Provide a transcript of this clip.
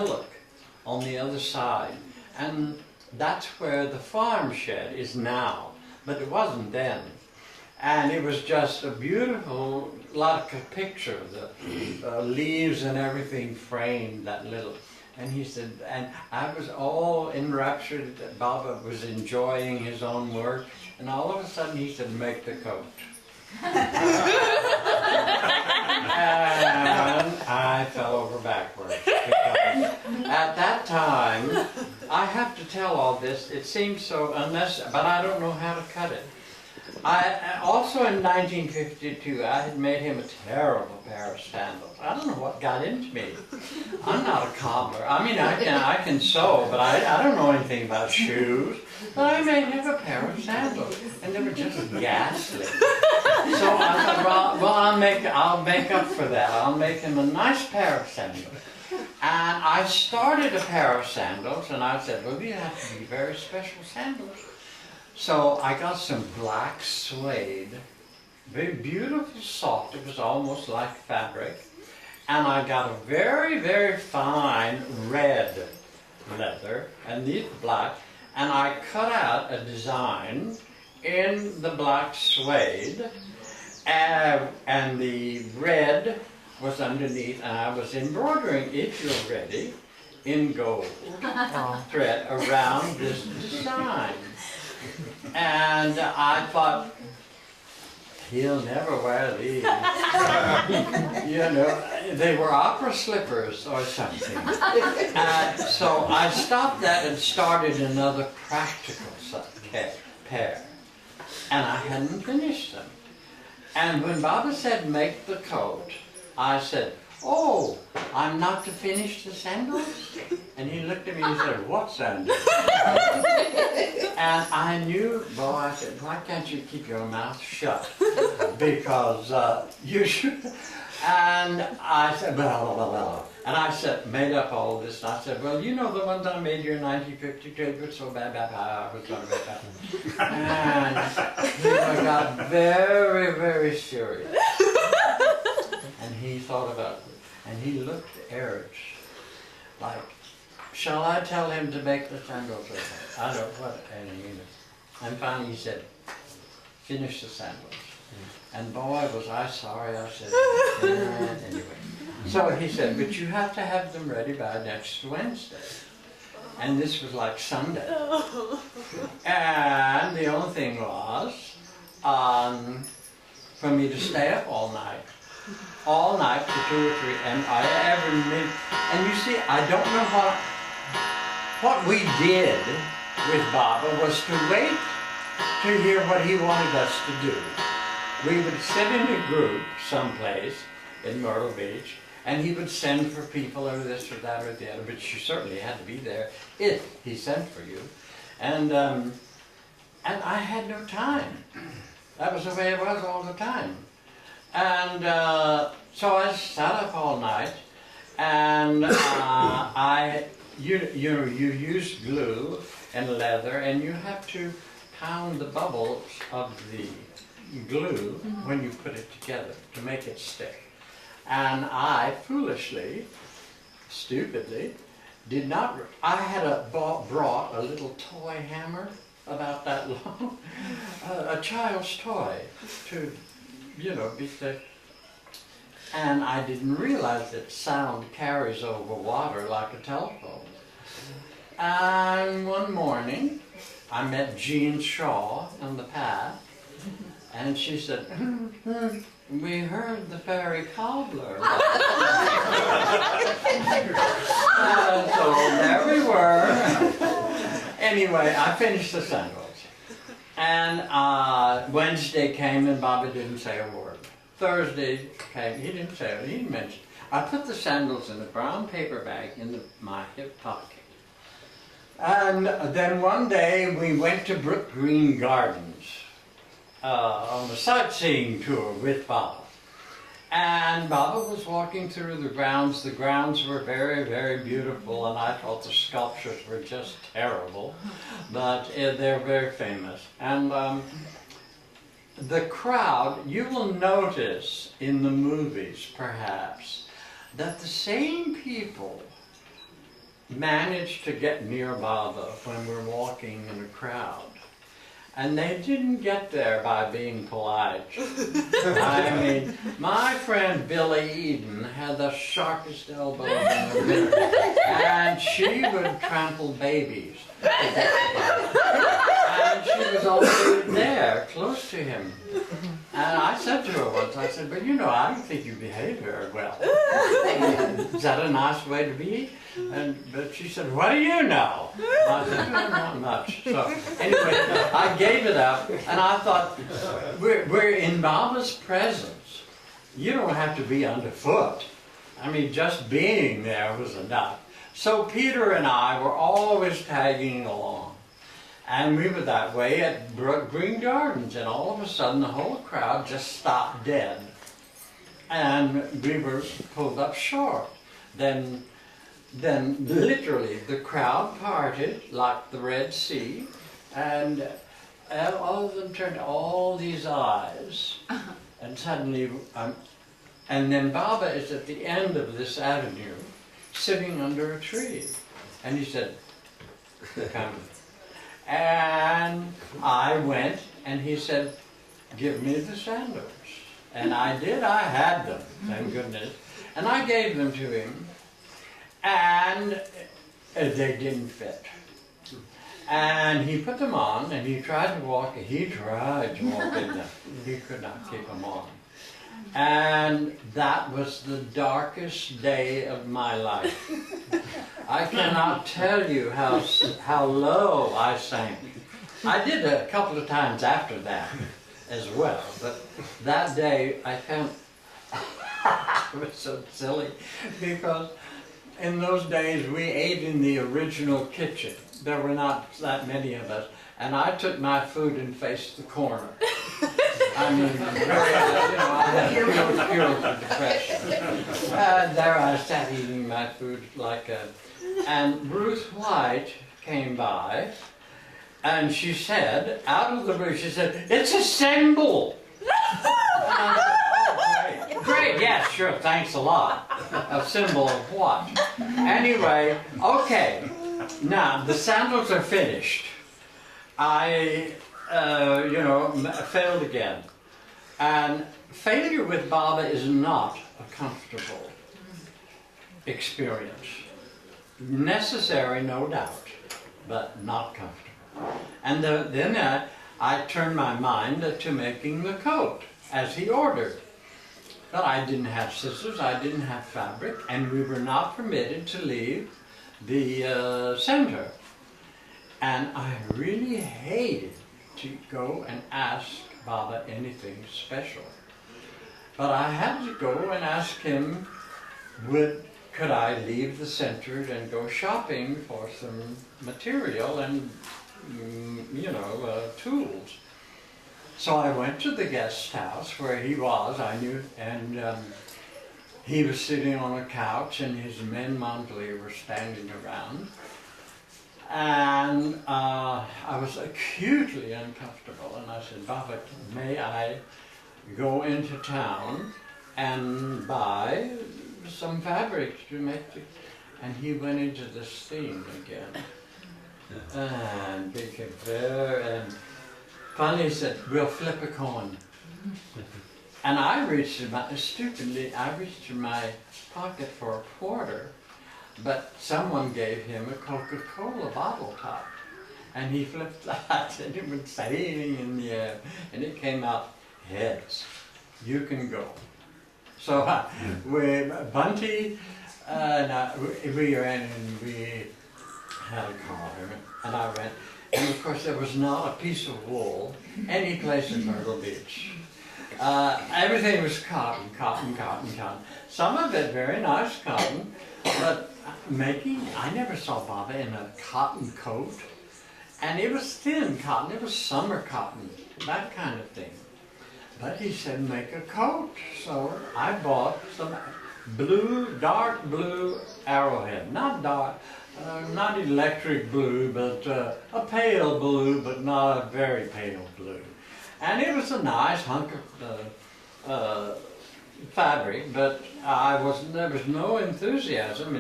hillock on the other side, and that's where the farm shed is now, but it wasn't then. And it was just a beautiful, like a picture, the leaves and everything framed that little. And he said, and I was all enraptured that Baba was enjoying his own work, and all of a sudden he said, make the coat. And I fell over backwards. Because at that time, I have to tell all this, it seems so unnecessary, but I don't know how to cut it. Also in 1952, I had made him a terrible pair of sandals. I don't know what got into me. I'm not a cobbler. I mean, I can sew, but I don't know anything about shoes. But I made him a pair of sandals, and they were just ghastly. So I thought, well, I'll make up for that. I'll make him a nice pair of sandals. And I started a pair of sandals, and I said, well, these have to be very special sandals. So I got some black suede, very beautiful, soft. It was almost like fabric. And I got a very, very fine red leather, and these black. And I cut out a design in the black suede, and the red was underneath, and I was embroidering, if you're ready, in gold thread around this design. And I thought, he'll never wear these. You know, they were opera slippers or something. So I stopped that and started another practical pair. And I hadn't finished them. And when Baba said, make the coat, I said, oh, I'm not to finish the sandals? And he looked at me and said, what sandals? And I knew, well, I said, why can't you keep your mouth shut? Because you should. And I said, blah, blah, blah, blah. And I said, made up all this. And I said, well, you know the ones I made you in 1952 were so bad, I was going to make that. And he got very, very serious. And he thought about it. And he looked at Erich like, shall I tell him to make the sandals? I don't know what any unit. And finally he said, finish the sandals. And boy, was I sorry. I said, anyway. So he said, but you have to have them ready by next Wednesday. And this was like Sunday. And the only thing was for me to stay up all night for 2 or 3, and and you see, I don't know what we did with Baba was to wait to hear what he wanted us to do. We would sit in a group someplace in Myrtle Beach, and he would send for people or this or that or the other, but you certainly had to be there if he sent for you. And I had no time. That was the way it was all the time. And so I sat up all night, and you use glue and leather, and you have to pound the bubbles of the glue when you put it together to make it stick. And I foolishly, stupidly, did not. I had brought a little toy hammer about that long, a child's toy to, you know, be the. And I didn't realize that sound carries over water like a telephone. And one morning, I met Jean Shaw on the path, and she said, we heard the fairy cobbler. So there we were. Anyway, I finished the sandals. And Wednesday came and Baba didn't say a word. Thursday came, he didn't say it, he didn't mention. I put the sandals in a brown paper bag in my hip pocket. And then one day we went to Brook Green Gardens on a sightseeing tour with Baba. And Baba was walking through the grounds. The grounds were very, very beautiful, and I thought the sculptures were just terrible, but they're very famous. And the crowd, you will notice in the movies, perhaps, that the same people managed to get near Baba when we're walking in a crowd. And they didn't get there by being polite. I mean, my friend Billy Eden had the sharpest elbow in the world, and she would trample babies. And she was always there, close to him. And I said to her once, I said, but you know, I don't think you behave very well. Is that a nice way to be? But she said, what do you know? I said, well, not much. So anyway, I gave it up, and I thought, we're in Baba's presence. You don't have to be underfoot. I mean, just being there was enough. So Peter and I were always tagging along. And we were that way at Green Gardens, and all of a sudden the whole crowd just stopped dead. And we were pulled up short. Then literally the crowd parted like the Red Sea, and all of them turned to all these eyes, and suddenly, and then Baba is at the end of this avenue, sitting under a tree, and he said, come. And I went, and he said, give me the sandals. And I did, I had them, thank goodness, and I gave them to him. And they didn't fit. And he put them on, and he tried to walk in them. He could not keep them on. And that was the darkest day of my life. I cannot tell you how low I sank. I did a couple of times after that as well, but that day I felt it was so silly, because in those days we ate in the original kitchen. There were not that many of us, and I took my food and faced the corner. I mean, I had pure depression. And there I sat eating my food like a... And Ruth White came by, and she said, out of the blue, she said, it's a symbol. And I said, oh, great, yes, sure, thanks a lot. A symbol of what? Anyway, okay, now the sandals are finished. I, failed again. And failure with Baba is not a comfortable experience. Necessary, no doubt, but not comfortable. And then I turned my mind to making the coat, as he ordered. But I didn't have scissors, I didn't have fabric, and we were not permitted to leave the center. And I really hated to go and ask Baba anything special. But I had to go and ask him, could I leave the center and go shopping for some material and, tools. So I went to the guest house where he was, I knew, and he was sitting on a couch, and his men Montley were standing around. And I was acutely uncomfortable, and I said, Baba, may I go into town and buy some fabric to make the... And he went into this theme again. And became and finally he said, we'll flip a coin. And I reached in my pocket for a quarter, but someone gave him a Coca-Cola bottle top. And he flipped that, and it went sailing in the air, and it came out heads. You can go. So Bunty we ran, and we had a car, and I went. And of course there was not a piece of wool any place in Myrtle Beach. Everything was cotton, cotton, cotton, cotton. Some of it very nice cotton, but I never saw Baba in a cotton coat. And it was thin cotton, it was summer cotton, that kind of thing. But he said, make a coat. So I bought some dark blue arrowhead, not dark, not electric blue, but a pale blue, but not a very pale blue. And it was a nice hunk of fabric, but there was no enthusiasm.